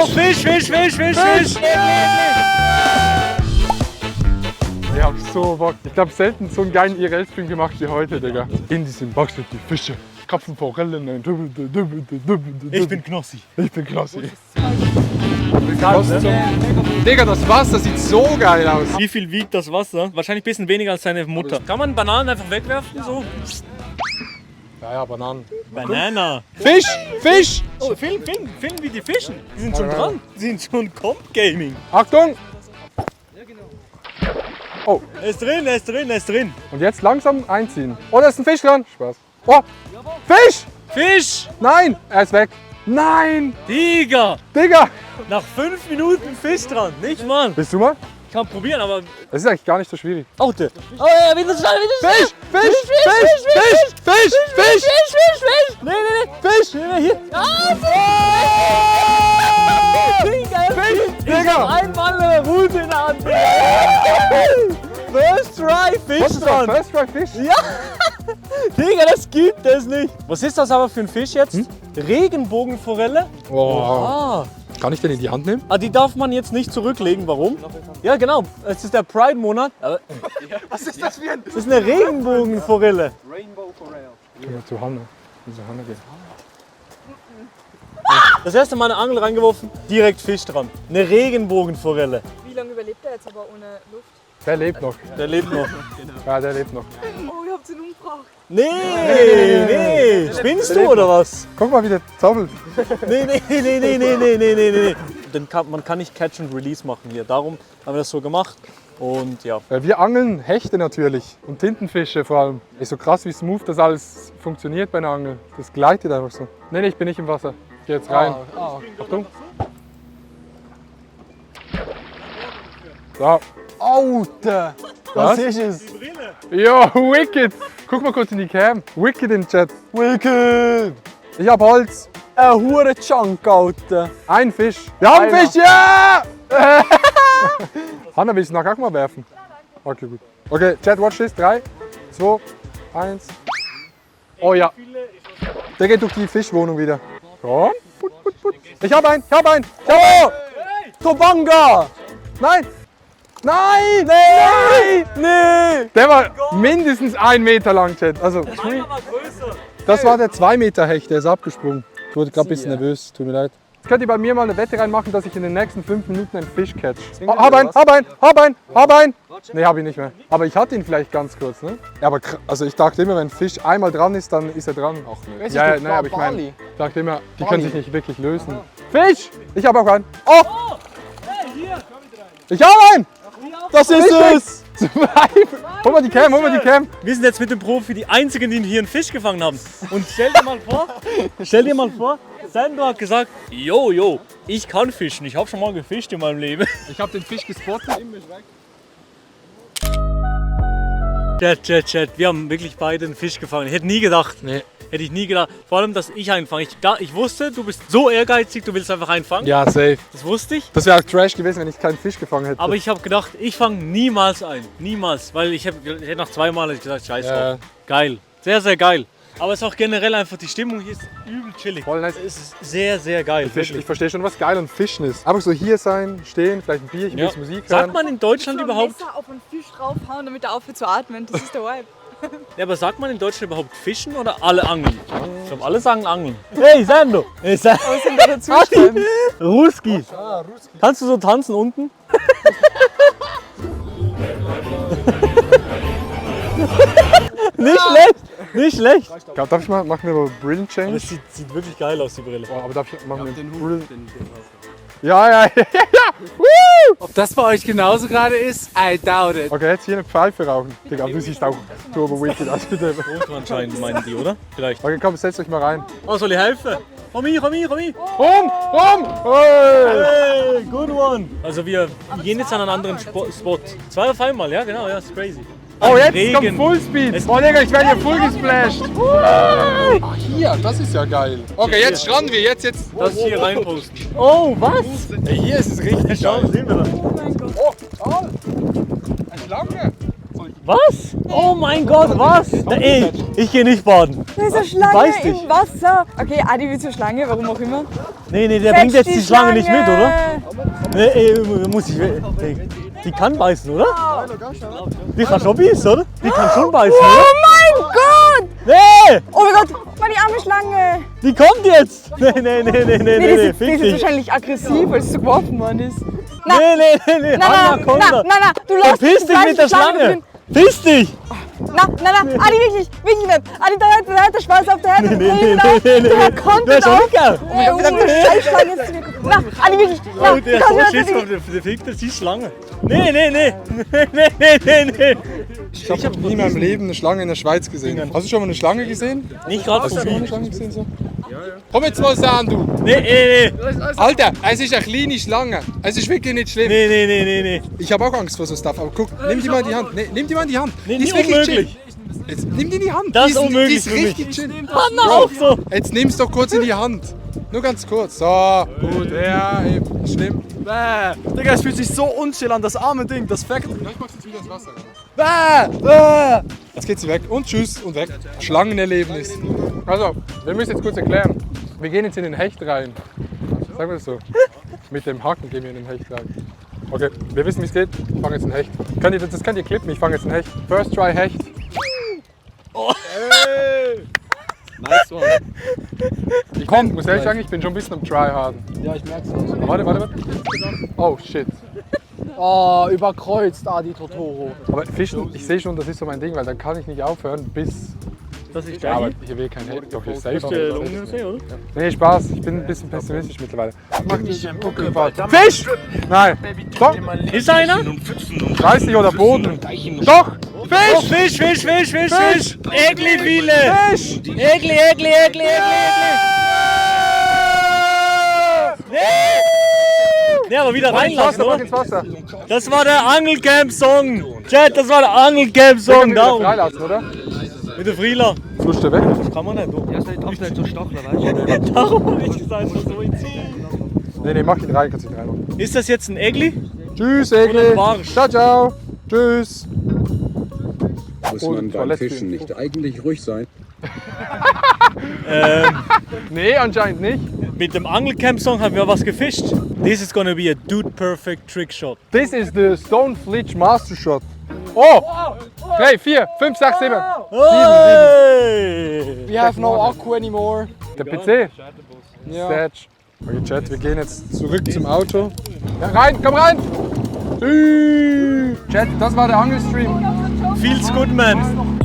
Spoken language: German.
Fisch! Ich hab so Bock. Ich hab selten so einen geilen IRL-Stream gemacht wie heute, Digga. In diesem Box sind die Fische. Krapfen, Forellen. Ich bin Knossi. Ich bin Knossi. Digga, das Wasser sieht so geil aus. Wie viel wiegt das Wasser? Wahrscheinlich ein bisschen weniger als seine Mutter. Kann man Bananen einfach wegwerfen? So? Ja, Bananen. Banana. Fisch! Oh, film wie die Fischen. Die sind schon dran. Die sind schon Comp-Gaming. Achtung! Oh, Er ist drin. und jetzt langsam einziehen. Oh, da ist ein Fisch dran. Spaß. Oh, Fisch! Fisch! Nein, er ist weg. Nein! Digga! Digga! Nach 5 Minuten Fisch dran. Nicht, Mann. Bist du mal? Ich kann probieren, aber... Das ist eigentlich gar nicht so schwierig. Oh, der. Oh ja, wieder schnell. Fisch! Nee. Fisch! Hier. Digga! Einmal eine Rute in der Hand. First try Fisch Was ist das? dran. First Try Fisch? Ja! Digga, das gibt es nicht. Was ist das aber für ein Fisch jetzt? Regenbogenforelle? Oh. Ah. Kann ich den in die Hand nehmen? Ah, die darf man jetzt nicht zurücklegen. Warum? Ja, genau. Es ist der Pride-Monat. Was ist das für ein... Das ist eine Regenbogenforelle. Geh mal zu Hanna. Zu Hanna gehen. Das erste Mal eine Angel reingeworfen, direkt Fisch dran. Eine Regenbogenforelle. Wie lange überlebt er jetzt aber ohne Luft? Der lebt noch. Der lebt noch. Ja, der lebt noch. Oh, ihr habt ihn umgebracht. Nee. Spinnst du oder was? Guck mal, wie der zaubelt. Nee. Man kann nicht Catch and Release machen hier. Darum haben wir das so gemacht. Und ja. Wir angeln Hechte natürlich und Tintenfische vor allem. Ist so krass, wie smooth das alles funktioniert bei einer Angel. Das gleitet einfach so. Nee, ich bin nicht im Wasser. Ich geh jetzt rein. Achtung. So. Alter! Was? ist es? Jo, wicked! Guck mal kurz in die Cam. Wicked im Chat. Wicked! Ich hab Holz. Ein hure Chunk, Alter. Ein Fisch. Wir haben Einer. Fisch, ja! Hanna, willst du nachher auch mal werfen? Okay, gut. Okay, Chat, watch this. 3, 2, 1. Oh ja. Der geht durch die Fischwohnung wieder. Komm. Put. Ich hab einen. Tobanga! Nein! Nein! Nee! Der war mindestens 1 Meter lang, Chat. Also, das war der 2 Meter Hecht, der ist abgesprungen. Ich wurde gerade ein bisschen nervös, tut mir leid. Jetzt könnt ihr bei mir mal eine Wette reinmachen, dass ich in den nächsten 5 Minuten einen Fisch catch. Oh, hab einen! Nee, hab ich nicht mehr. Aber ich hatte ihn vielleicht ganz kurz, ne? Ja, aber also ich dachte immer, wenn ein Fisch einmal dran ist, dann ist er dran. Ach ne. Ja, aber ich meine, ich dachte immer, die können sich nicht wirklich lösen. Fisch! Ich habe auch einen. Oh! Ich habe einen! Das ist es! Hol mal die Cam! Wir sind jetzt mit dem Profi die Einzigen, die hier einen Fisch gefangen haben. Und stell dir mal vor, Sandro hat gesagt, yo, ich kann fischen. Ich habe schon mal gefischt in meinem Leben. Ich habe den Fisch gespottet. Chat, wir haben wirklich beide einen Fisch gefangen. Ich hätte nie gedacht. Nee. Hätte ich nie gedacht. Vor allem, dass ich einen fange. Ich wusste, du bist so ehrgeizig, du willst einfach einen fangen. Ja, safe. Das wusste ich. Das wäre auch Trash gewesen, wenn ich keinen Fisch gefangen hätte. Aber ich habe gedacht, ich fange niemals einen. Niemals. Weil ich hätte nach 2 Mal gesagt, scheiß drauf. Geil. Sehr, sehr geil. Aber es ist auch generell einfach, die Stimmung hier ist übel chillig. Voll nice. Es ist sehr, sehr geil. Ich verstehe schon, was geil an Fischen ist. Einfach so hier sein, stehen, vielleicht ein Bierchen, ein bisschen Musik hören. Sagt man in Deutschland So ein überhaupt, Messer auf einen Fisch draufhauen, damit er aufhört zu atmen. Das ist der Vibe. ja, aber sagt man in Deutschland überhaupt Fischen oder alle angeln? Ich glaube, alle sagen angeln. Hey, Sando! Was sind da dazwischen? Ruski. Kannst du so tanzen unten? Nicht schlecht. Darf ich mal, machen wir mal Brillen Aber Change? es sieht wirklich geil aus, die Brille. Oh, aber darf ich, machen wir den Brillen? Ja. Woo! Ob das bei euch genauso gerade ist, I doubt it. Okay, jetzt hier eine Pfeife rauchen. Digga, du siehst auch turbo wicked aus, bitte. Ultra anscheinend meinen die, oder? Vielleicht. Okay, komm, setzt euch mal rein. Oh, soll ich helfen? Komm hier. Rum! Hey! Hey, good one. Also wir gehen jetzt an einen anderen Spot. 2 auf einmal, ja genau, ja, ist crazy. Oh, jetzt Regen. kommt Fullspeed! Es- Oh, Digga, ich werde hier full gesplashed! Ach, hier, das ist ja geil. Okay, jetzt stranden wir, jetzt. Das hier reinposten. Oh, was? Ey, hier ist es richtig Schau, geil. sehen wir das. Oh, eine Schlange! Was? Oh mein Gott, was? Ey, ich gehe nicht baden. Da ist eine Beiß Schlange dich. im Wasser. Okay, Adi will zur Schlange, warum auch immer. Nee, der bringt jetzt die Schlange nicht mit, oder? Nee, muss ich. Die kann beißen, oder? Die kann schon beißen, oder? Die kann schon beißen, Oh oder? mein Gott! Nee! Oh mein Gott, mal die arme Schlange. Die kommt jetzt! Nee, Die ist fick jetzt dich. wahrscheinlich aggressiv, weil es so geworfen worden ist. Nee, Anaconda. Na, du lässt Verpiss dich mit der Schlange! Piss dich! Na, Adi, wirklich nicht. Adi, da hat der Spaß auf der Hände. Nee. Der konnte Du hast doch. auch nicht gern. Oh mein Gott, der Scheißschlange ist zu mir gekommen. Na, Adi, wirklich. Na, Oh, du der kannst so mir Schiss das auf nicht. der fickt die Schlange. Nee. Ich habe nie in meinem Leben eine Schlange in der Schweiz gesehen. Hast du schon mal eine Schlange gesehen? Nicht gerade Hast du von schon mal eine mir. Schlange gesehen? So? Komm jetzt mal an, du! Nee. Alter, es ist eine kleine Schlange. Es ist wirklich nicht schlimm. Nee. Ich habe auch Angst vor so Stuff, aber guck, nimm die mal in die Hand. Nee, nimm die mal in die Hand. Nee, die ist nicht wirklich unmöglich. chill. Jetzt nimm die in die Hand. Das die ist unmöglich Die für ist mich. richtig chill. Hanna auch so. Jetzt nimm's doch kurz in die Hand. Nur ganz kurz. So, gut, ja, eben. Schlimm. Digga, es fühlt sich so unchill an, das arme Ding, das fängt. Vielleicht machst du jetzt wieder ins Wasser. Jetzt geht sie weg und tschüss und weg. Schlangenerlebnis. Also, wir müssen jetzt kurz erklären. Wir gehen jetzt in den Hecht rein. Sagen wir das so. Mit dem Haken gehen wir in den Hecht rein. Okay, wir wissen, wie es geht. Ich fange jetzt einen Hecht. Das könnt ihr klippen, ich fange jetzt einen Hecht. First try Hecht. Nice one. Ich muss ehrlich sagen, ich bin schon ein bisschen am Tryharden. Ja, ich merk's. Warte. Oh shit. Oh, überkreuzt, Adi Totoro. Aber Fischen, ich sehe schon, das ist so mein Ding, weil dann kann ich nicht aufhören, bis. Das ist Ja, aber geil. hier will kein Hecht. Okay, Ist safe. der Lungensee, oder? Nee, Spaß. Ich bin ein bisschen pessimistisch mittlerweile. Fisch! Nein. Doch, Ist einer? weiß nicht, oder Boden. Doch! Oh, Fisch! Egli viele! Fisch! Egli! Nee, aber wieder reinlassen, Mach oder? ins Wasser. Das war der Angelcamp-Song. Chat, das war der Angelcamp-Song. Da Da freilassen, oder? mit der Frieler. Flutscht der weg? Das kann man nicht. Du. Ja, darfst nicht so stacheln, weißt du? Darum habe ich gesagt, so in Nee, mach ihn rein, kannst ihn reinmachen. Ist das jetzt ein Egli? Tschüss, Oder Egli. ein Barsch? Ciao. Tschüss. Muss Oh, man beim Toilette Fischen gehen. nicht eigentlich ruhig sein? Nee, anscheinend nicht. Mit dem Angelcamp-Song haben wir was gefischt. This is gonna be a dude perfect trick shot. This is the Stone Flitch Master Shot. Oh! 3, 4, 5, 6, 7. Hey! We have no Akku anymore. Der PC? Ja. Stage. Okay, Chat, wir gehen jetzt zurück zum Auto. Ja, rein, komm rein! Chat, das war der Angelstream. Feels good, man.